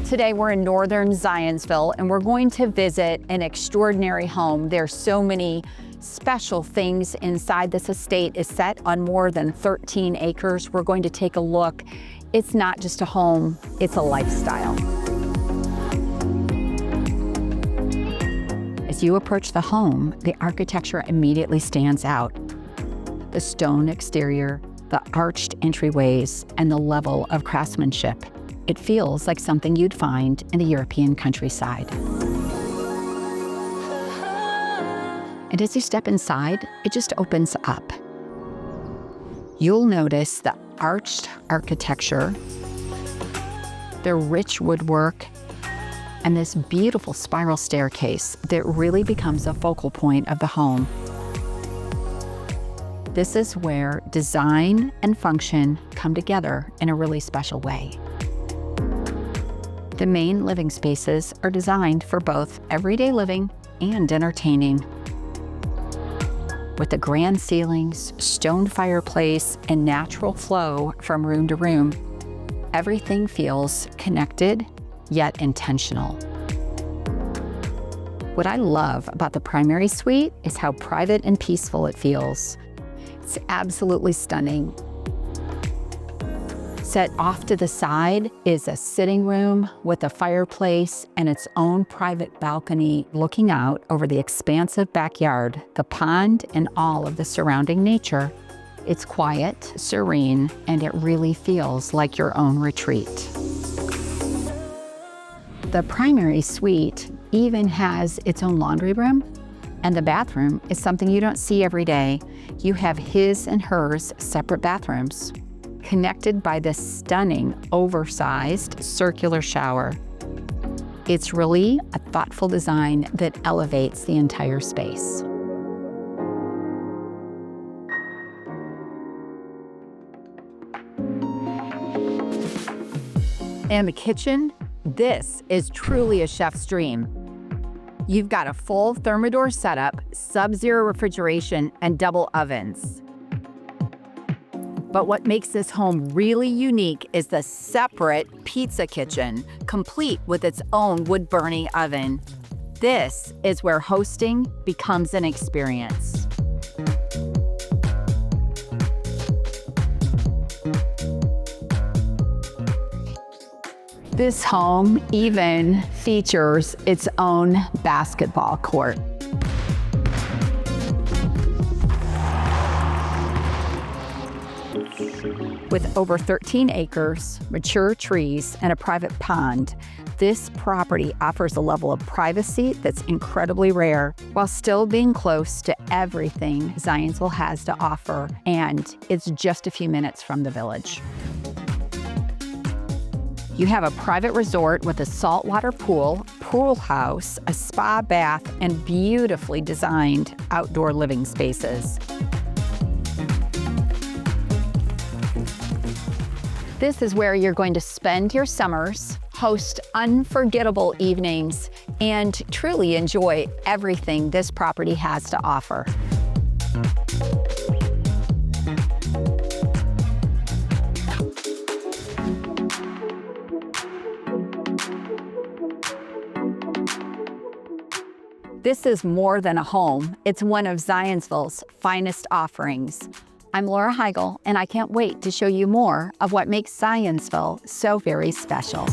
Today we're in Northern Zionsville and we're going to visit an extraordinary home. There's so many special things inside. This estate is set on more than 13 acres. We're going to take a look. It's not just a home, it's a lifestyle. As you approach the home, the architecture immediately stands out. The stone exterior, the arched entryways, and the level of craftsmanship. It feels like something you'd find in the European countryside. And as you step inside, it just opens up. You'll notice the arched architecture, the rich woodwork, and this beautiful spiral staircase that really becomes a focal point of the home. This is where design and function come together in a really special way. The main living spaces are designed for both everyday living and entertaining. With the grand ceilings, stone fireplace, and natural flow from room to room, everything feels connected yet intentional. What I love about the primary suite is how private and peaceful it feels. It's absolutely stunning. Set off to the side is a sitting room with a fireplace and its own private balcony looking out over the expansive backyard, the pond, and all of the surrounding nature. It's quiet, serene, and it really feels like your own retreat. The primary suite even has its own laundry room, and the bathroom is something you don't see every day. You have his and hers separate bathrooms, connected by this stunning, oversized circular shower. It's really a thoughtful design that elevates the entire space. And the kitchen, this is truly a chef's dream. You've got a full Thermador setup, sub-zero refrigeration, and double ovens. But what makes this home really unique is the separate pizza kitchen, complete with its own wood-burning oven. This is where hosting becomes an experience. This home even features its own basketball court. With over 13 acres, mature trees, and a private pond, this property offers a level of privacy that's incredibly rare, while still being close to everything Zionsville has to offer, and it's just a few minutes from the village. You have a private resort with a saltwater pool house, a spa bath, and beautifully designed outdoor living spaces. This is where you're going to spend your summers, host unforgettable evenings, and truly enjoy everything this property has to offer. This is more than a home. It's one of Zionsville's finest offerings. I'm Laura Heigl, and I can't wait to show you more of what makes Zionsville so very special.